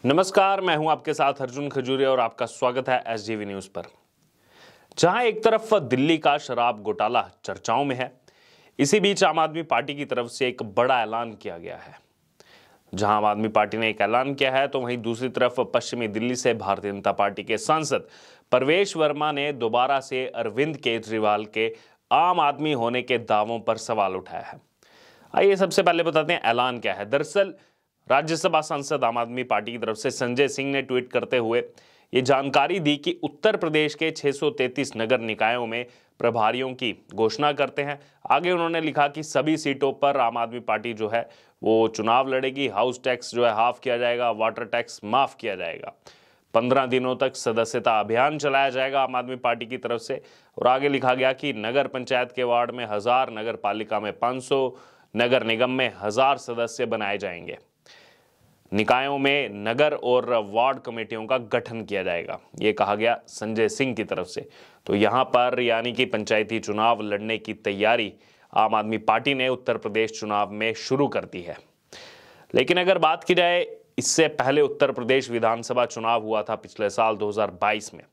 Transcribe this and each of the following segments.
नमस्कार, मैं हूं आपके साथ अर्जुन खजूरिया और आपका स्वागत है एसजीवी न्यूज पर। जहां एक तरफ दिल्ली का शराब घोटाला चर्चाओं में है, इसी बीच आम आदमी पार्टी की तरफ से एक बड़ा ऐलान किया गया है। जहां आम आदमी पार्टी ने एक ऐलान किया है, तो वहीं दूसरी तरफ पश्चिमी दिल्ली से भारतीय जनता पार्टी के सांसद परवेश वर्मा ने दोबारा से अरविंद केजरीवाल के आम आदमी होने के दावों पर सवाल उठाया है। आइए सबसे पहले बताते हैं ऐलान क्या है। दरअसल राज्यसभा सांसद आम आदमी पार्टी की तरफ से संजय सिंह ने ट्वीट करते हुए ये जानकारी दी कि उत्तर प्रदेश के 633 नगर निकायों में प्रभारियों की घोषणा करते हैं। आगे उन्होंने लिखा कि सभी सीटों पर आम आदमी पार्टी जो है वो चुनाव लड़ेगी। हाउस टैक्स जो है हाफ किया जाएगा, वाटर टैक्स माफ किया जाएगा। 15 दिनों तक सदस्यता अभियान चलाया जाएगा आम आदमी पार्टी की तरफ से। और आगे लिखा गया कि नगर पंचायत के वार्ड में 1000, नगर पालिका में 500, नगर निगम में 1000 सदस्य बनाए जाएंगे। निकायों में नगर और वार्ड कमेटियों का गठन किया जाएगा, ये कहा गया संजय सिंह की तरफ से। तो यहां पर यानी कि पंचायती चुनाव लड़ने की तैयारी आम आदमी पार्टी ने उत्तर प्रदेश चुनाव में शुरू कर दी है। लेकिन अगर बात की जाए, इससे पहले उत्तर प्रदेश विधानसभा चुनाव हुआ था पिछले साल 2022 में।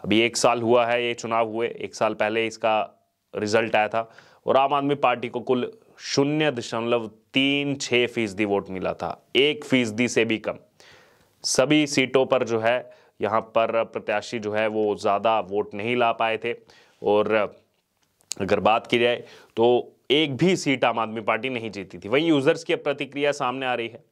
अभी 1 साल हुआ है ये चुनाव हुए, 1 साल पहले इसका रिजल्ट आया था और आम आदमी पार्टी को कुल 0.36% वोट मिला था, 1% से भी कम। सभी सीटों पर जो है यहाँ पर प्रत्याशी जो है वो ज़्यादा वोट नहीं ला पाए थे। और अगर बात की जाए तो एक भी सीट आम आदमी पार्टी नहीं जीती थी। वहीं यूजर्स की प्रतिक्रिया सामने आ रही है।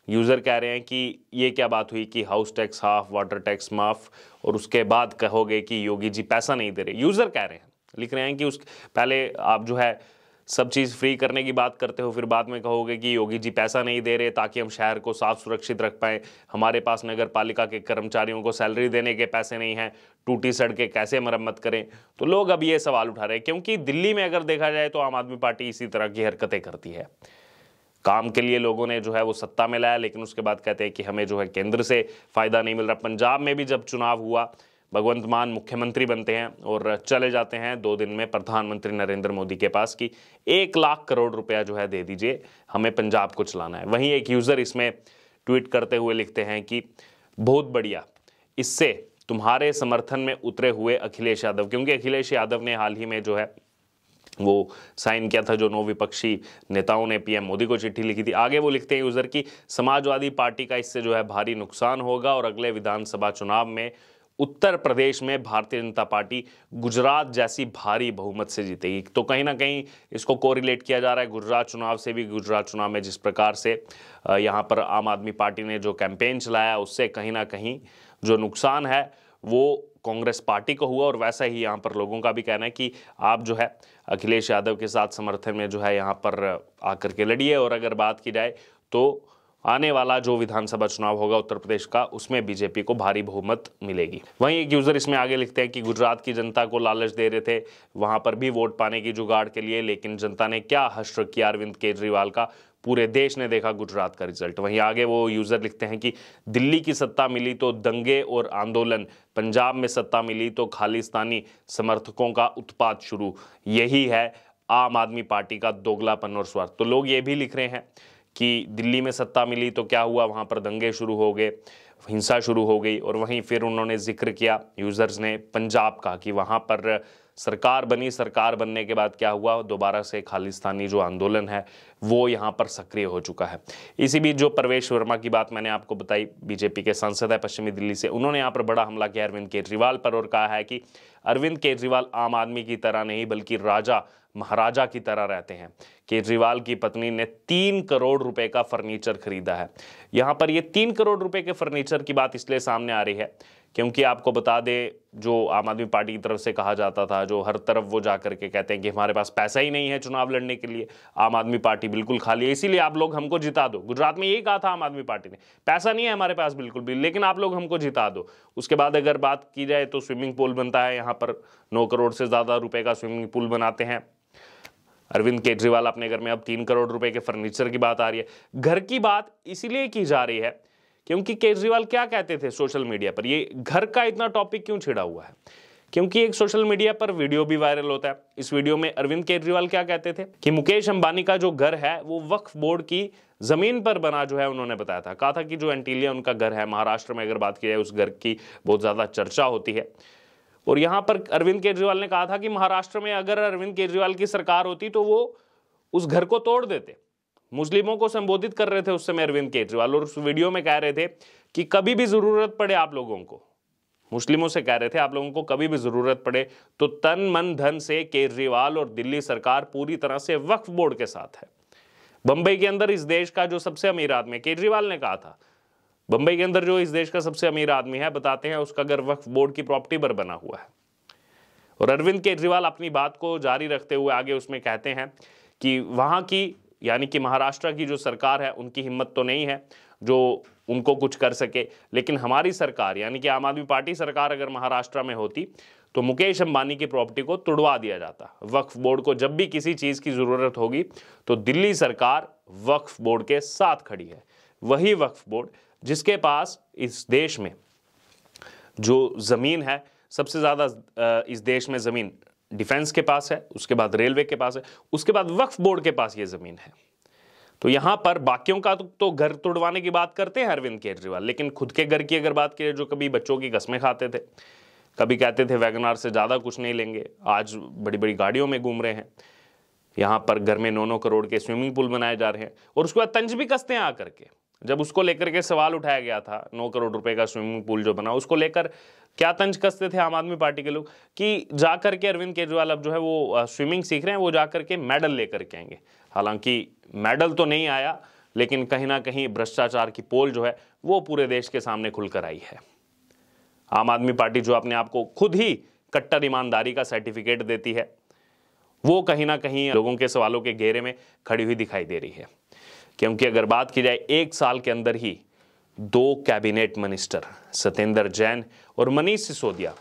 यूजर कह रहे हैं कि ये क्या बात हुई कि house tax half, water tax माफ, और उसके बाद कहोगे कि योगी जी पैसा नहीं दे रहे। यूजर कह रहे हैं, लिख रहे हैं कि उस पहले आप जो है सब चीज़ फ्री करने की बात करते हो, फिर बाद में कहोगे कि योगी जी पैसा नहीं दे रहे ताकि हम शहर को साफ सुरक्षित रख पाएं। हमारे पास नगर पालिका के कर्मचारियों को सैलरी देने के पैसे नहीं हैं, टूटी सड़कें कैसे मरम्मत करें। तो लोग अब ये सवाल उठा रहे हैं, क्योंकि दिल्ली में अगर देखा जाए तो आम आदमी पार्टी इसी तरह की हरकतें करती है। काम के लिए लोगों ने जो है वो सत्ता में लाया, लेकिन उसके बाद कहते हैं कि हमें जो है केंद्र से फायदा नहीं मिल रहा। पंजाब में भी जब चुनाव हुआ, भगवंत मान मुख्यमंत्री बनते हैं और चले जाते हैं 2 दिन में प्रधानमंत्री नरेंद्र मोदी के पास कि 1 लाख करोड़ रुपया जो है दे दीजिए, हमें पंजाब को चलाना है। वहीं एक यूजर इसमें ट्वीट करते हुए लिखते हैं कि बहुत बढ़िया, इससे तुम्हारे समर्थन में उतरे हुए अखिलेश यादव, क्योंकि अखिलेश यादव ने हाल ही में जो है वो साइन किया था, जो 9 विपक्षी नेताओं ने पीएम मोदी को चिट्ठी लिखी थी। आगे वो लिखते हैं यूजर की समाजवादी पार्टी का इससे जो है भारी नुकसान होगा और अगले विधानसभा चुनाव में उत्तर प्रदेश में भारतीय जनता पार्टी गुजरात जैसी भारी बहुमत से जीतेगी। तो कहीं ना कहीं इसको कोरिलेट किया जा रहा है गुजरात चुनाव से भी। गुजरात चुनाव में जिस प्रकार से यहाँ पर आम आदमी पार्टी ने जो कैंपेन चलाया, उससे कहीं ना कहीं जो नुकसान है वो कांग्रेस पार्टी को हुआ। और वैसा ही यहाँ पर लोगों का भी कहना है कि आप जो है अखिलेश यादव के साथ समर्थन में जो है यहाँ पर आकर के लड़िए। और अगर बात की जाए तो आने वाला जो विधानसभा चुनाव होगा उत्तर प्रदेश का, उसमें बीजेपी को भारी बहुमत मिलेगी। वहीं एक यूजर इसमें आगे लिखते हैं कि गुजरात की जनता को लालच दे रहे थे वहां पर भी वोट पाने की जुगाड़ के लिए, लेकिन जनता ने क्या हश्र किया अरविंद केजरीवाल का, पूरे देश ने देखा गुजरात का रिजल्ट। वहीं आगे वो यूजर लिखते हैं कि दिल्ली की सत्ता मिली तो दंगे और आंदोलन, पंजाब में सत्ता मिली तो खालिस्तानी समर्थकों का उत्पात शुरू। यही है आम आदमी पार्टी का दोगलापन और स्वार्थ। तो लोग ये भी लिख रहे हैं कि दिल्ली में सत्ता मिली तो क्या हुआ, वहाँ पर दंगे शुरू हो गए, हिंसा शुरू हो गई। और वहीं फिर उन्होंने जिक्र किया यूजर्स ने पंजाब का कि वहाँ पर सरकार बनी, सरकार बनने के बाद क्या हुआ, दोबारा से खालिस्तानी जो आंदोलन है वो यहाँ पर सक्रिय हो चुका है। इसी बीच जो परवेश वर्मा की बात मैंने आपको बताई, बीजेपी के सांसद है पश्चिमी दिल्ली से, उन्होंने यहाँ पर बड़ा हमला किया अरविंद केजरीवाल पर और कहा है कि अरविंद केजरीवाल आम आदमी की तरह नहीं बल्कि राजा महाराजा की तरह रहते हैं। केजरीवाल की पत्नी ने 3 करोड़ रुपए का फर्नीचर खरीदा है। यहाँ पर ये 3 करोड़ रुपए के फर्नीचर की बात इसलिए सामने आ रही है क्योंकि आपको बता दें, जो आम आदमी पार्टी की तरफ से कहा जाता था, जो हर तरफ वो जाकर के कहते हैं कि हमारे पास पैसा ही नहीं है चुनाव लड़ने के लिए, आम आदमी पार्टी बिल्कुल खाली है, इसीलिए आप लोग हमको जिता दो। गुजरात में यही कहा था आम आदमी पार्टी ने, पैसा नहीं है हमारे पास बिल्कुल भी, लेकिन आप लोग हमको जिता दो। उसके बाद अगर बात की जाए तो स्विमिंग पूल बनता है यहाँ पर, 9 करोड़ से ज़्यादा रुपए का स्विमिंग पूल बनाते हैं अरविंद केजरीवाल अपने घर में। अब 3 करोड़ रुपए के फर्नीचर की बात आ रही है। घर की बात इसलिए की जा रही है क्योंकि केजरीवाल क्या कहते थे सोशल मीडिया पर, ये घर का इतना टॉपिक क्यों छिड़ा हुआ है क्योंकि एक सोशल मीडिया पर वीडियो भी वायरल होता है। इस वीडियो में अरविंद केजरीवाल क्या कहते थे कि मुकेश अंबानी का जो घर है वो वक्फ बोर्ड की जमीन पर बना जो है, उन्होंने बताया था, कहा था कि जो एंटीलिया उनका घर है महाराष्ट्र में, अगर बात की जाए उस घर की बहुत ज्यादा चर्चा होती है। और यहां पर अरविंद केजरीवाल ने कहा था कि महाराष्ट्र में अगर अरविंद केजरीवाल की सरकार होती तो वो उस घर को तोड़ देते। मुस्लिमों को संबोधित कर रहे थे उस समय अरविंद केजरीवाल, और उस वीडियो में कह रहे थे कि कभी भी जरूरत पड़े आप लोगों को, मुस्लिमों से कह रहे थे आप लोगों को कभी भी जरूरत पड़े तो तन मन धन से केजरीवाल और दिल्ली सरकार पूरी तरह से वक्फ बोर्ड के साथ है। बंबई के अंदर इस देश का जो सबसे अमीर आदमी, केजरीवाल ने कहा था, बंबई के अंदर जो इस देश का सबसे अमीर आदमी है, बताते हैं उसका घर वक्फ बोर्ड की प्रॉपर्टी पर बना हुआ है। और अरविंद केजरीवाल अपनी बात को जारी रखते हुए आगे उसमें कहते हैं कि वहां की यानी कि महाराष्ट्र की जो सरकार है उनकी हिम्मत तो नहीं है जो उनको कुछ कर सके, लेकिन हमारी सरकार यानी कि आम आदमी पार्टी सरकार अगर महाराष्ट्र में होती तो मुकेश अंबानी की प्रॉपर्टी को तुड़वा दिया जाता। वक्फ बोर्ड को जब भी किसी चीज की जरूरत होगी तो दिल्ली सरकार वक्फ बोर्ड के साथ खड़ी है। वही वक्फ बोर्ड जिसके पास इस देश में जो जमीन है, सबसे ज्यादा इस देश में जमीन डिफेंस के पास है, उसके बाद रेलवे के पास है, उसके बाद वक्फ बोर्ड के पास ये जमीन है। तो यहां पर बाकियों का तो घर तोड़वाने की बात करते हैं अरविंद केजरीवाल, लेकिन खुद के घर की अगर बात करें, जो कभी बच्चों की कस्में खाते थे, कभी कहते थे वैगनार से ज्यादा कुछ नहीं लेंगे, आज बड़ी बड़ी गाड़ियों में घूम रहे हैं, यहां पर घर में 9-9 करोड़ के स्विमिंग पूल बनाए जा रहे हैं, और उसके बाद तंज भी कसते हैं आकर के। जब उसको लेकर के सवाल उठाया गया था 9 करोड़ रुपए का स्विमिंग पूल जो बना, उसको लेकर क्या तंज कसते थे आम आदमी पार्टी के लोग कि जाकर के अरविंद केजरीवाल अब जो है वो स्विमिंग सीख रहे हैं, वो जाकर के मेडल लेकर के आएंगे। हालांकि मेडल तो नहीं आया, लेकिन कहीं ना कहीं भ्रष्टाचार की पोल जो है वो पूरे देश के सामने खुलकर आई है। आम आदमी पार्टी जो अपने आप को खुद ही कट्टर ईमानदारी का सर्टिफिकेट देती है, वो कहीं ना कहीं लोगों के सवालों के घेरे में खड़ी हुई दिखाई दे रही है। क्योंकि अगर बात की जाए, 1 साल के अंदर ही 2 कैबिनेट मिनिस्टर सत्येंद्र जैन और मनीष सिसोदिया,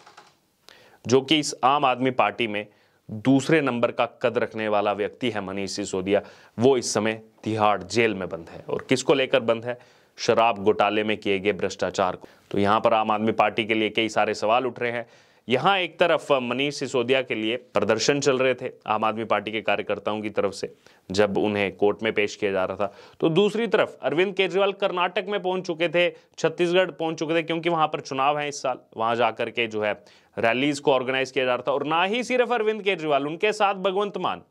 जो कि इस आम आदमी पार्टी में दूसरे नंबर का कद रखने वाला व्यक्ति है मनीष सिसोदिया, वो इस समय तिहाड़ जेल में बंद है। और किसको लेकर बंद है? शराब घोटाले में किए गए भ्रष्टाचार को। तो यहां पर आम आदमी पार्टी के लिए कई सारे सवाल उठ रहे हैं। यहां एक तरफ मनीष सिसोदिया के लिए प्रदर्शन चल रहे थे आम आदमी पार्टी के कार्यकर्ताओं की तरफ से जब उन्हें कोर्ट में पेश किया जा रहा था, तो दूसरी तरफ अरविंद केजरीवाल कर्नाटक में पहुंच चुके थे, छत्तीसगढ़ पहुंच चुके थे, क्योंकि वहां पर चुनाव है इस साल। वहां जाकर के जो है रैलीज को ऑर्गेनाइज किया जा रहा था। और ना ही सिर्फ अरविंद केजरीवाल, उनके साथ भगवंत मान,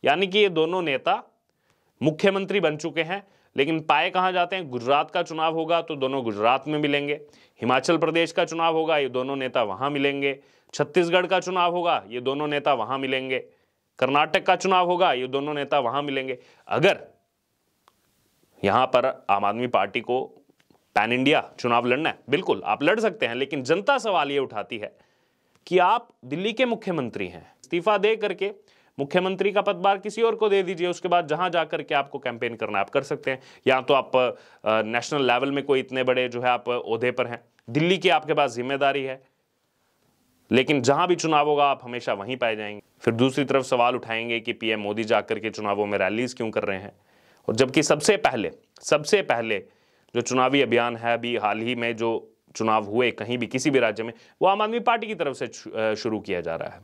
यानी कि ये दोनों नेता मुख्यमंत्री बन चुके हैं, लेकिन पाए कहां जाते हैं? गुजरात का चुनाव होगा तो दोनों गुजरात में मिलेंगे, हिमाचल प्रदेश का चुनाव होगा ये दोनों नेता वहां मिलेंगे, छत्तीसगढ़ का चुनाव होगा ये दोनों नेता वहां मिलेंगे, कर्नाटक का चुनाव होगा ये दोनों नेता वहां मिलेंगे। अगर यहां पर आम आदमी पार्टी को पैन इंडिया चुनाव लड़ना है, बिल्कुल आप लड़ सकते हैं, लेकिन जनता सवाल ये उठाती है कि आप दिल्ली के मुख्यमंत्री हैं, इस्तीफा दे करके मुख्यमंत्री का पदभार किसी और को दे दीजिए, उसके बाद जहां जाकर के आपको कैंपेन करना आप कर सकते हैं। या तो आप नेशनल लेवल में कोई इतने बड़े जो है आप ओहदे पर हैं, दिल्ली की आपके पास जिम्मेदारी है, लेकिन जहां भी चुनाव होगा आप हमेशा वहीं पाए जाएंगे। फिर दूसरी तरफ सवाल उठाएंगे कि पीएम मोदी जाकर के चुनावों में रैलीज क्यों कर रहे हैं। और जबकि सबसे पहले जो चुनावी अभियान है, अभी हाल ही में जो चुनाव हुए कहीं भी किसी भी राज्य में, वो आम आदमी पार्टी की तरफ से शुरू किया जा रहा है,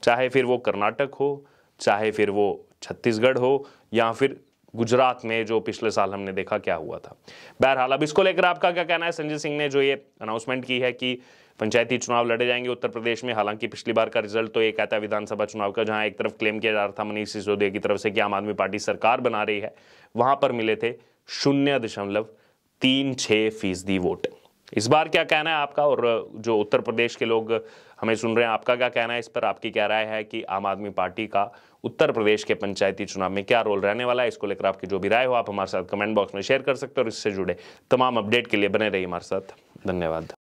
चाहे फिर वो कर्नाटक हो, चाहे फिर वो छत्तीसगढ़ हो, या फिर गुजरात में जो पिछले साल हमने देखा क्या हुआ था। बहरहाल अब इसको लेकर आपका क्या कहना है? संजय सिंह ने जो ये अनाउंसमेंट की है कि पंचायती चुनाव लड़े जाएंगे उत्तर प्रदेश में। हालांकि पिछली बार का रिजल्ट तो ये कहता है विधानसभा चुनाव का, जहां एक तरफ क्लेम किया जा रहा था मनीष सिसोदिया की तरफ से कि आम आदमी पार्टी सरकार बना रही है, वहां पर मिले थे 0.36% वोट। इस बार क्या कहना है आपका? और जो उत्तर प्रदेश के लोग हमें सुन रहे हैं, आपका क्या कहना है इस पर? आपकी क्या राय है कि आम आदमी पार्टी का उत्तर प्रदेश के पंचायती चुनाव में क्या रोल रहने वाला है? इसको लेकर आपकी जो भी राय हो आप हमारे साथ कमेंट बॉक्स में शेयर कर सकते हो। और इससे जुड़े तमाम अपडेट के लिए बने रहिए हमारे साथ। धन्यवाद।